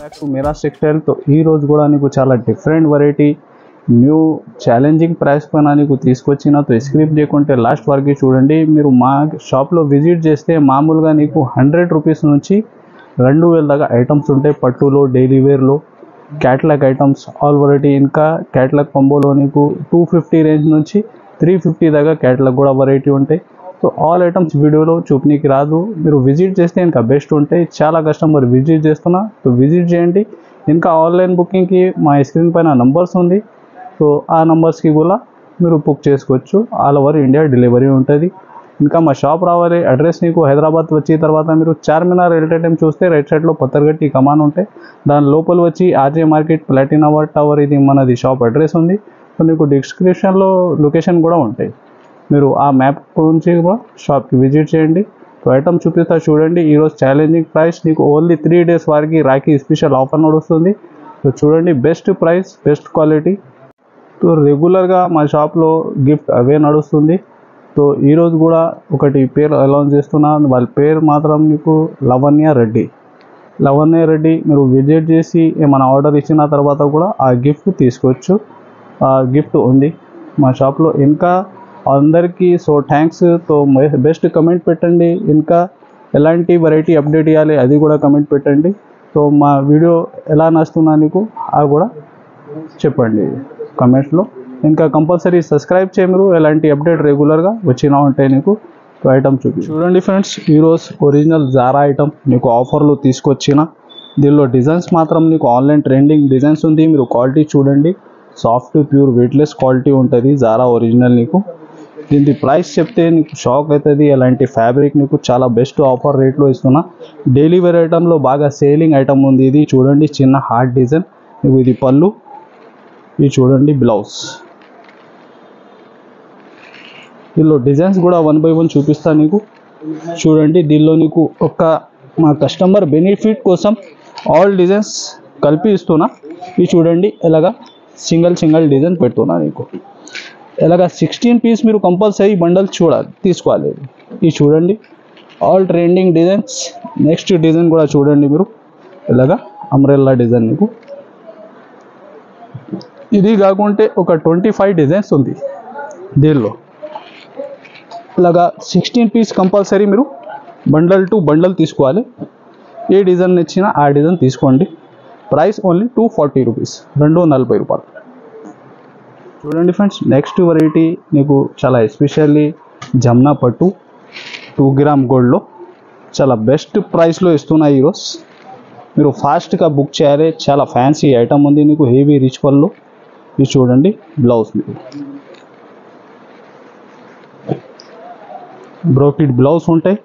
Back to Miraj textile. తో ఈ రోజు కూడా నీకు చాలా different variety new challenging price పైన నీకు తీసుకొచ్చిన. తో స్క్రిప్ట్ చేయకుంటే లాస్ట్ వరకు చూడండి. మీరు మా షాప్లో విజిట్ చేస్తే మామూలుగా నీకు 100 రూపీస్ నుంచి 2000 దాకా ఐటమ్స్ ఉంటాయి. పట్టులో, డైలీ వేర్లో, క్యాట్లాగ్ ఐటమ్స్ ఆల్ వెరైటీ. ఇంకా క్యాట్లాగ్ కాంబోలో నీకు 250 రేంజ్ నుంచి 350 దాకా క్యాట్లాగ్ కూడా వెరైటీ ఉంటాయి. సో ఆల్ ఐటమ్స్ వీడియోలో చూపనీకి రాదు. మీరు విజిట్ చేస్తే ఇంకా బెస్ట్ ఉంటాయి. చాలా కస్టమర్ విజిట్ చేస్తున్నా, సో విజిట్ చేయండి. ఇంకా ఆన్లైన్ బుకింగ్కి మా స్క్రీన్ పైన నంబర్స్ ఉంది. సో ఆ నంబర్స్కి కూడా మీరు బుక్ చేసుకోవచ్చు. ఆల్ ఓవర్ ఇండియా డెలివరీ ఉంటుంది. ఇంకా మా షాప్ రావాలి. అడ్రస్ నీకు హైదరాబాద్ వచ్చిన తర్వాత మీరు చార్మినార్ వెళ్ళే టైం చూస్తే రైట్ సైడ్లో పత్తర్గట్టి కమాన్ ఉంటాయి. దాని లోపల వచ్చి ఆర్జే మార్కెట్ ప్లాటినా టవర్ ఇది మనది షాప్ అడ్రస్ ఉంది. సో నీకు డిస్క్రిప్షన్లో లొకేషన్ కూడా ఉంటాయి. మీరు ఆ మ్యాప్ నుంచి కూడా షాప్కి విజిట్ చేయండి. సో ఐటమ్ చూపిస్తా చూడండి. ఈరోజు ఛాలెంజింగ్ ప్రైస్ నీకు ఓన్లీ 3 డేస్ వారికి రాఖీ స్పెషల్ ఆఫర్ నడుస్తుంది. సో చూడండి, best price, best quality. So రెగ్యులర్గా మా షాప్లో గిఫ్ట్ అవే నడుస్తుంది. సో ఈరోజు కూడా ఒకటి పేరు అనౌన్స్ చేస్తున్నా. వాళ్ళ పేరు మాత్రం నీకు లవణ్య రెడ్డి. లవణ్య రెడ్డి మీరు విజిట్ చేసి ఏమైనా ఆర్డర్ ఇచ్చిన తర్వాత కూడా ఆ గిఫ్ట్ తీసుకోవచ్చు. ఆ గిఫ్ట్ ఉంది మా షాప్లో. ఇంకా అందరికీ so thanks. So best comment పెట్టండి. ఇంకా ఎలాంటి వెరైటీ అప్డేట్ ఇవ్వాలి అది కూడా కమెంట్ పెట్టండి. సో మా వీడియో ఎలా నచ్చుతున్నా నీకు అది కూడా చెప్పండి కమెంట్స్లో. ఇంకా కంపల్సరీ సబ్స్క్రైబ్ చేయ. మీరు ఎలాంటి అప్డేట్ రెగ్యులర్గా వచ్చినా ఉంటాయి నీకు. సో ఐటమ్ చూడండి ఫ్రెండ్స్, ఈరోజు ఒరిజినల్ జారా ఐటమ్ నీకు ఆఫర్లో తీసుకొచ్చిన. దీనిలో డిజైన్స్ మాత్రం నీకు ఆన్లైన్ ట్రెండింగ్ డిజైన్స్ ఉంది. మీరు క్వాలిటీ చూడండి, సాఫ్ట్ ప్యూర్ వెయిట్లెస్ క్వాలిటీ ఉంటుంది. Zara original. నీకు దీని ప్రైస్ చెప్తే నీకు షాక్ అవుతుంది. అలాంటి ఫ్యాబ్రిక్ నీకు చాలా బెస్ట్ ఆఫర్ రేట్లో ఇస్తున్నా. డైలీ వేర్ ఐటంలో బాగా సేలింగ్ ఐటమ్ ఉంది. ఇది చూడండి, చిన్న హార్ట్ డిజైన్. నీకు ఇది పళ్ళు, ఇది చూడండి బ్లౌజ్. దీనిలో డిజైన్స్ కూడా 1 by 1 చూపిస్తా నీకు. చూడండి, దీనిలో నీకు ఒక మా కస్టమర్ బెనిఫిట్ కోసం ఆల్ డిజైన్స్ కలిపి ఇస్తున్నా. ఇది చూడండి, ఎలాగా సింగిల్ డిజైన్ పెడుతున్నా నీకు. ఇలాగా 16 పీస్ మీరు కంపల్సరీ బండల్ తీసుకోవాలి. ఇది చూడండి, all trending designs. Next design కూడా చూడండి మీరు, ఇలాగా అంబ్రెల్లా డిజైన్. నీకు ఇది కాకుంటే ఒక 25 డిజైన్స్ ఉంది దీనిలో. ఇలాగా 16 పీస్ కంపల్సరీ మీరు బండల్ టు బండల్ తీసుకోవాలి. ఏ డిజైన్ నచ్చినా ఆ డిజైన్ తీసుకోండి. ప్రైస్ ఓన్లీ 240 రూపీస్, 240 రూపాయలు. చూడండి ఫ్రెండ్స్, నెక్స్ట్ వెరైటీ నీకు చాలా ఎస్పెషల్లీ జమ్నా పట్టు 2 గ్రామ్ గోల్డ్లో చాలా బెస్ట్ ప్రైస్లో ఇస్తున్నా ఈరోజు. మీరు ఫాస్ట్గా బుక్ చేయాలి. చాలా ఫ్యాన్సీ ఐటమ్ ఉంది నీకు, హెవీ రిచ్ పళ్ళు. ఇది చూడండి బ్లౌజ్. మీకు బ్రోకెట్ బ్లౌజ్ ఉంటాయి.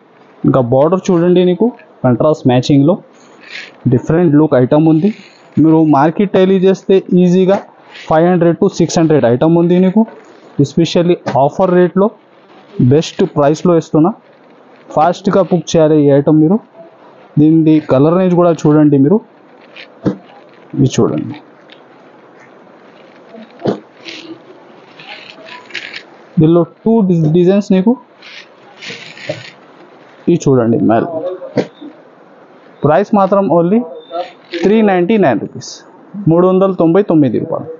ఇంకా బార్డర్ చూడండి, నీకు కంట్రాస్ట్ మ్యాచింగ్లో డిఫరెంట్ లుక్ ఐటమ్ ఉంది. మీరు మార్కెట్ టైలీ చేస్తే ఈజీగా 500 to 600 ఐటమ్ ఉంది నీకు. ఎస్పెషల్లీ ఆఫర్ రేట్లో బెస్ట్ ప్రైస్లో ఇస్తున్నా. ఫాస్ట్గా బుక్ చేయాలి ఈ ఐటమ్ మీరు. దీని కలర్ రేంజ్ కూడా చూడండి మీరు. ఇది చూడండి, దీనిలో 2 డిజైన్స్ నీకు. ఇది చూడండి మేల్. ప్రైస్ మాత్రం ఓన్లీ 399 రూపీస్, 399 రూపాయలు.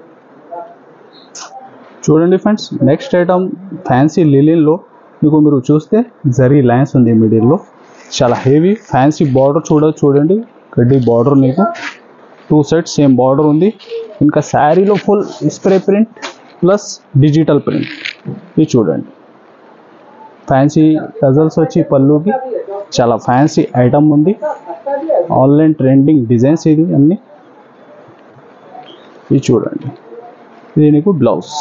చూడండి ఫ్రెండ్స్, నెక్స్ట్ ఐటమ్ ఫ్యాన్సీ లిలిన్లో మీకు. మీరు చూస్తే జరీ లైన్స్ ఉంది మిడిల్లో. చాలా హెవీ ఫ్యాన్సీ బార్డర్ చూడండి, గడ్డి బార్డర్. మీకు 2 సైడ్స్ సేమ్ బార్డర్ ఉంది. ఇంకా శారీలో full spray print plus digital print. ఇది చూడండి, ఫ్యాన్సీ టజల్స్ వచ్చి పళ్ళుకి. చాలా ఫ్యాన్సీ ఐటమ్ ఉంది. ఆన్లైన్ ట్రెండింగ్ డిజైన్స్ ఇది అన్నీ. ఇది చూడండి, ఇది నీకు బ్లౌజ్.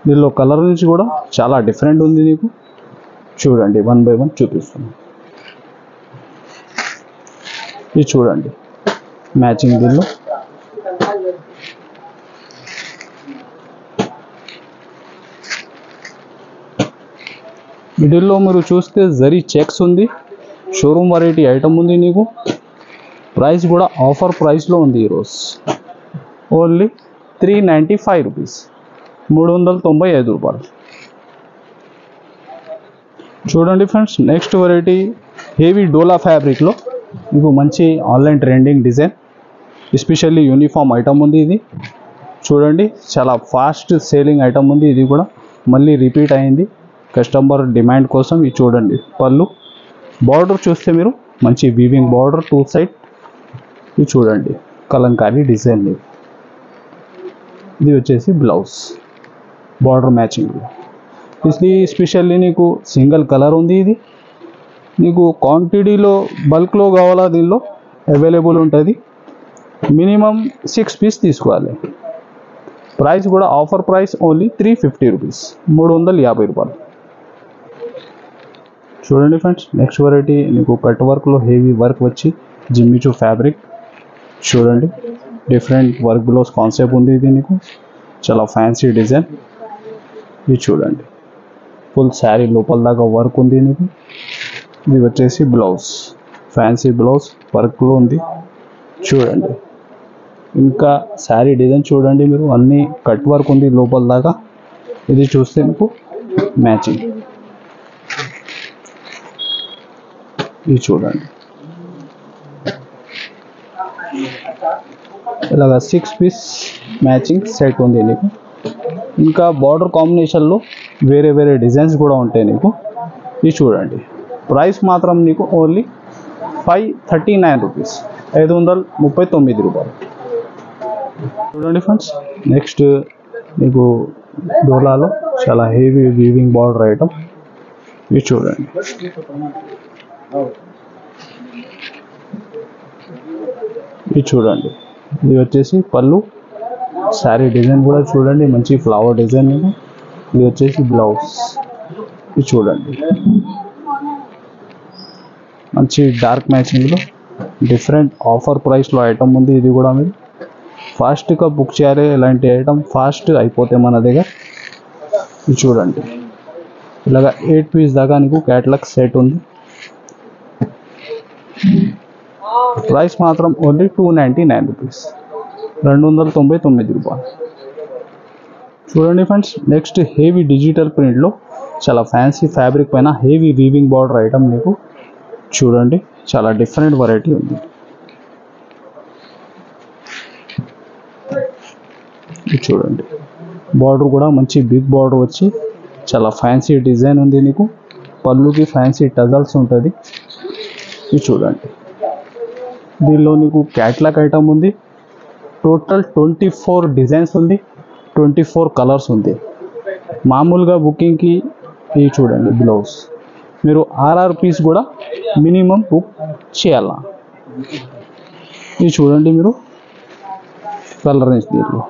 దీనిలో కలర్ నుంచి కూడా చాలా డిఫరెంట్ ఉంది నీకు. చూడండి, 1 by 1 చూపిస్తున్నాను. ఇది చూడండి మ్యాచింగ్. దీనిలో మిడిల్లో మీరు చూస్తే జరీ చెక్స్ ఉంది. షోరూమ్ వెరైటీ ఐటమ్ ఉంది నీకు. ప్రైస్ కూడా ఆఫర్ ప్రైస్లో ఉంది ఈరోజు. ఓన్లీ 395 రూపీస్, 395 రూపాయలు. చూడండి ఫ్రెండ్స్, నెక్స్ట్ వెరైటీ హెవీ డోలా ఫ్యాబ్రిక్లో మీకు మంచి online trending design, especially uniform item ఉంది ఇది. చూడండి చాలా ఫాస్ట్ సేలింగ్ ఐటమ్ ఉంది ఇది కూడా, మళ్ళీ రిపీట్ అయింది కస్టమర్ డిమాండ్ కోసం. ఇది చూడండి పళ్ళు. బార్డర్ చూస్తే మీరు మంచి వీవింగ్ బార్డర్ టూ సైడ్. ఇది చూడండి కలంకారీ డిజైన్. ఇది వచ్చేసి బ్లౌజ్ బార్డర్ మ్యాచింగ్. ఇది స్పెషల్లీ నీకు సింగిల్ కలర్ ఉంది. ఇది నీకు క్వాంటిటీలో బల్క్లో కావాలా దీనిలో అవైలబుల్ ఉంటుంది. మినిమం 6 పీస్ తీసుకోవాలి. ప్రైస్ కూడా ఆఫర్ ప్రైస్ ఓన్లీ 350 రూపీస్, 350 రూపాయలు. చూడండి ఫ్రెండ్స్, నెక్స్ట్ వెరైటీ నీకు కట్ వర్క్లో హెవీ వర్క్ వచ్చి జిమ్మిచూ ఫ్యాబ్రిక్. చూడండి డిఫరెంట్ వర్క్ బ్లౌజ్ కాన్సెప్ట్ ఉంది ఇది నీకు, చాలా ఫ్యాన్సీ డిజైన్. ఇది చూడండి ఫుల్ శారీ లోపల దాకా వర్క్ ఉంది నీకు. ఇది వచ్చేసి బ్లౌజ్, ఫ్యాన్సీ బ్లౌజ్ వర్క్లో ఉంది. చూడండి ఇంకా శారీ డిజైన్ చూడండి మీరు, అన్నీ కట్ వర్క్ ఉంది లోపల దాకా. ఇది చూస్తే మీకు మ్యాచింగ్. ఇది చూడండి ఇలాగా 6 పీస్ మ్యాచింగ్ సెట్ ఉంది నీకు. ఇంకా బార్డర్ కాంబినేషన్లో వేరే వేరే డిజైన్స్ కూడా ఉంటాయి నీకు. ఇది చూడండి ప్రైస్ మాత్రం నీకు ఓన్లీ 539 రూపీస్, 539 రూపాయలు. చూడండి ఫ్రెండ్స్, నెక్స్ట్ మీకు డోలాలో చాలా హెవీ వీవింగ్ బార్డర్ ఐటమ్. ఇది చూడండి ఇది చూడండి ఇది వచ్చేసి పళ్ళు. శారీ డిజైన్ కూడా చూడండి మంచి ఫ్లవర్ డిజైన్. ఇది వచ్చేసి బ్లౌజ్. ఇది చూడండి మంచి డార్క్ మ్యాచింగ్లో డిఫరెంట్ ఆఫర్ ప్రైస్లో ఐటమ్ ఉంది. ఇది కూడా మీరు ఫాస్ట్గా బుక్ చేయాలి, ఇలాంటి ఐటమ్ ఫాస్ట్ అయిపోతాయి మన దగ్గర. ఇది చూడండి ఇలాగ 8 పీస్ దాకా నీకు క్యాటలాగ్ సెట్ ఉంది. ప్రైస్ మాత్రం ఓన్లీ 299 రూపీస్, 299 రూపాయలు. చూడండి ఫ్రెండ్స్, నెక్స్ట్ హెవీ డిజిటల్ ప్రింట్లో చాలా ఫ్యాన్సీ ఫ్యాబ్రిక్ పైన హెవీ వీవింగ్ బార్డర్ ఐటమ్ మీకు. చూడండి చాలా డిఫరెంట్ వెరైటీ ఉంది. ఇది చూడండి బార్డర్ కూడా మంచి బిగ్ బార్డర్ వచ్చి చాలా ఫ్యాన్సీ డిజైన్ ఉంది నీకు. పళ్ళుకి ఫ్యాన్సీ టజల్స్ ఉంటుంది. ఇది చూడండి దీనిలో నీకు క్యాట్లాగ్ ఐటమ్ ఉంది. టోటల్ 24 డిజైన్స్ ఉంది, 24 కలర్స్ ఉంది. మామూలుగా బుకింగ్కి ఇది చూడండి బ్లౌజ్. మీరు 6 పీస్ కూడా మినిమం బుక్ చేయాల. ఇది చూడండి మీరు కలర్ రేంజ్ దీంట్లో.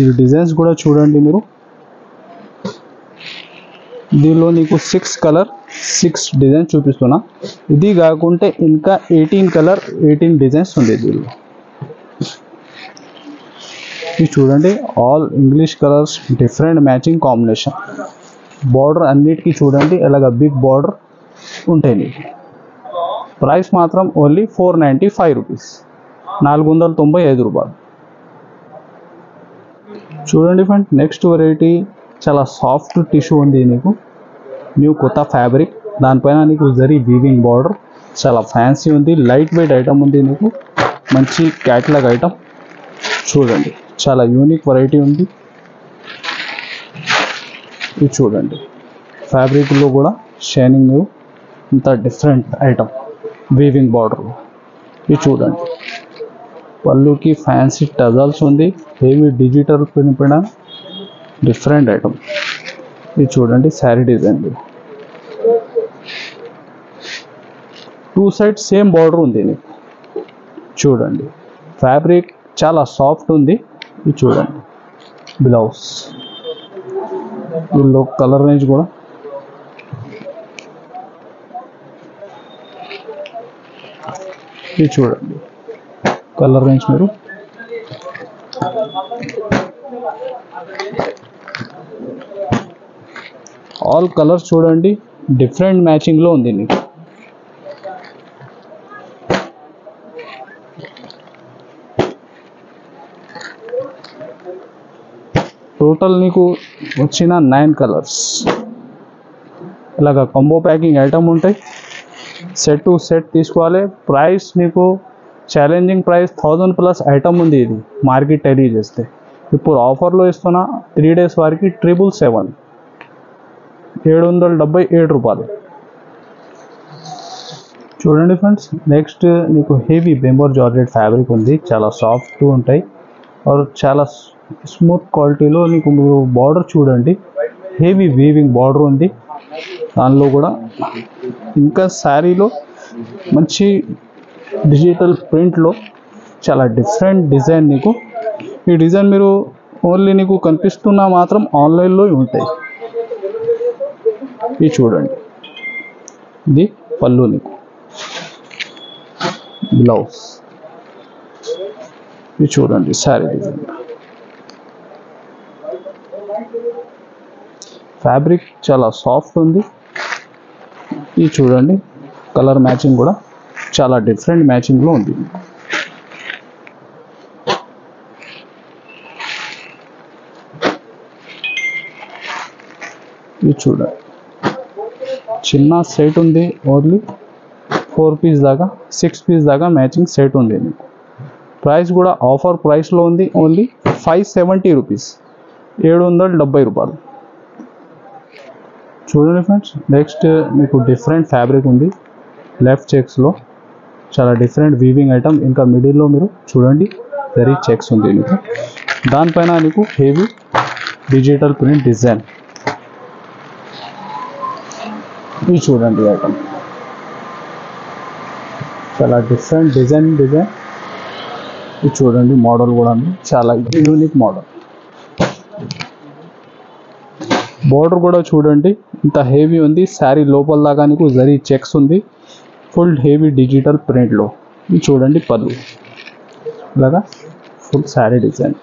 ఈ డిజైన్స్ కూడా చూడండి మీరు. దీనిలో నీకు 6 కలర్ 6 డిజైన్స్ చూపిస్తున్నా. ఇది కాకుంటే ఇంకా 18 కలర్ 18 డిజైన్స్ ఉంది దీనిలో. ఇది చూడండి all English colours, different matching combination. Border అన్నిటికీ చూడండి ఇలాగ బిగ్ బార్డర్ ఉంటాయి నీకు. ప్రైస్ మాత్రం ఓన్లీ 495 రూపీస్, 495 రూపాయలు. చూడండి ఫ్రెండ్, నెక్స్ట్ వెరైటీ చాలా సాఫ్ట్ టిష్యూ ఉంది నీకు. న్యూ కొత్త ఫ్యాబ్రిక్, దానిపైన నీకు జరీ వీవింగ్ బార్డర్, చాలా ఫ్యాన్సీ ఉంది. లైట్ వెయిట్ ఐటమ్ ఉంది నీకు, మంచి క్యాట్లాగ్ ఐటమ్. చూడండి చాలా యూనిక్ వెరైటీ ఉంది. ఇది చూడండి ఫ్యాబ్రిక్లో కూడా షైనింగ్, ఇంత డిఫరెంట్ ఐటమ్ వీవింగ్ బార్డర్. ఇది చూడండి పళ్ళుకి ఫ్యాన్సీ టజల్స్ ఉంది, హెవీ డిజిటల్ ప్రింట్ పైన డిఫరెంట్ ఐటమ్. ఇది చూడండి sari design, 2 side same border ఉంది నీకు. చూడండి ఫ్యాబ్రిక్ చాలా సాఫ్ట్ ఉంది. ఇది చూడండి బ్లౌజ్. దీనిలో కలర్ రేంజ్ కూడా ఇది చూడండి కలర్ రేంజ్ మీరు ఆల్ కలర్స్ చూడండి డిఫరెంట్ మ్యాచింగ్లో ఉంది నీకు. టోటల్ నీకు వచ్చిన 9 కలర్స్. ఇలాగ కాంబో ప్యాకింగ్ ఐటమ్ ఉంటాయి. సెట్ టు సెట్ తీసుకోవాలి. ప్రైస్ నీకు ఛాలెంజింగ్ ప్రైస్ 1000+ ఐటమ్ ఉంది. ఇది మార్కెట్ టెరీ చేస్తే ఇప్పుడు ఆఫర్లో ఇస్తున్నా 3 days వారికి 777 777 రూపాయలు. చూడండి ఫ్రెండ్స్, నెక్స్ట్ నీకు హెవీ బెంబోర్ జార్జెట్ ఫ్యాబ్రిక్ ఉంది. చాలా సాఫ్ట్ ఉంటాయి ఆర్ చాలా స్మూత్ క్వాలిటీలో. నీకు మీరు బార్డర్ చూడండి, హెవీ వీవింగ్ బార్డర్ ఉంది దానిలో కూడా. ఇంకా శారీలో మంచి డిజిటల్ ప్రింట్లో చాలా డిఫరెంట్ డిజైన్. నీకు ఈ డిజైన్ మీరు ఓన్లీ నీకు కనిపిస్తున్నా మాత్రం ఆన్లైన్లో ఉంటాయి. ఇది చూడండి, ఇది పళ్ళు, నీకు బ్లౌజ్. ఇది చూడండి శారీ డిజైన్. ఫ్యాబ్రిక్ చాలా సాఫ్ట్ ఉంది. ఇది చూడండి, కలర్ మ్యాచింగ్ కూడా చాలా డిఫరెంట్ మ్యాచింగ్లో ఉంది. ఇది చూడండి, చిన్న సెట్ ఉంది. ఓన్లీ 4 పీస్ దాకా 6 పీస్ దాకా మ్యాచింగ్ సెట్ ఉంది. మీకు ప్రైస్ కూడా ఆఫర్ ప్రైస్లో ఉంది. ఓన్లీ 570 రూపీస్, 770 రూపాయలు. చూడండి ఫ్రెండ్స్, నెక్స్ట్ మీకు డిఫరెంట్ ఫ్యాబ్రిక్ ఉంది. లెఫ్ట్ చెక్స్లో చాలా డిఫరెంట్ వీవింగ్ ఐటమ్. ఇంకా మిడిల్లో మీరు చూడండి జరీ చెక్స్ ఉంది. మీకు దానిపైన నీకు హెవీ డిజిటల్ ప్రింట్ డిజైన్. ఇది చూడండి ఐటమ్, చాలా డిఫరెంట్ డిజైన్. ఇది చూడండి, మోడల్ కూడా ఉంది, చాలా యూనిక్ మోడల్. బోర్డర్ కూడా చూడండి ఇంత హెవీ ఉంది. శారీ లోపల దాకా నీకు జరీ చెక్స్ ఉంది, ఫుల్ హెవీ డిజిటల్ ప్రింట్లో. ఇది చూడండి పళ్ళు, ఇలాగా ఫుల్ శారీ డిజైన్.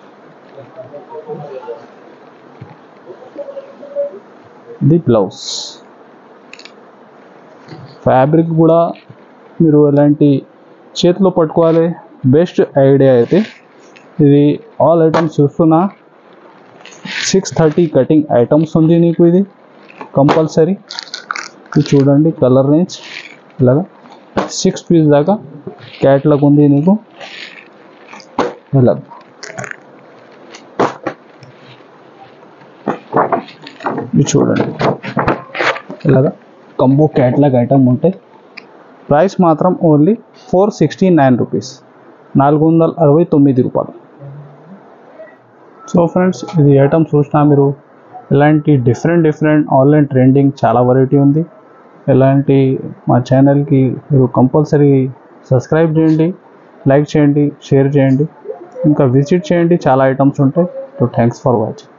ఇది బ్లౌజ్. ఫ్యాబ్రిక్ కూడా మీరు ఎలాంటి చేతిలో పట్టుకోవాలి, బెస్ట్ ఐడియా అయితే ఇది. ఆల్ ఐటమ్స్ చూస్తున్నా 630 కటింగ్ ఐటమ్స్ ఉంది నీకు. ఇది కంపల్సరీ. ఇది చూడండి కలర్ రేంజ్, ఇలాగా 6 పీస్ దాకా క్యాట్లాగ్ ఉంది నీకు. ఇలా ఇది చూడండి, ఇలాగా కంబో క్యాట్లాగ్ ఐటమ్ ఉంటాయి. ప్రైస్ మాత్రం ఓన్లీ 469 రూపీస్, 469 రూపాయలు. సో ఫ్రెండ్స్, ఇది ఐటమ్ చూసినా మీరు ఇలాంటి డిఫరెంట్ ఆన్లైన్ ట్రెండింగ్ చాలా వెరైటీ ఉంది. ఇలాంటి మా ఛానల్కి మీరు కంపల్సరీ సబ్స్క్రైబ్ చేయండి, లైక్ చేయండి, షేర్ చేయండి, ఇంకా విజిట్ చేయండి. చాలా ఐటమ్స్ ఉంటాయి. So thanks for watching.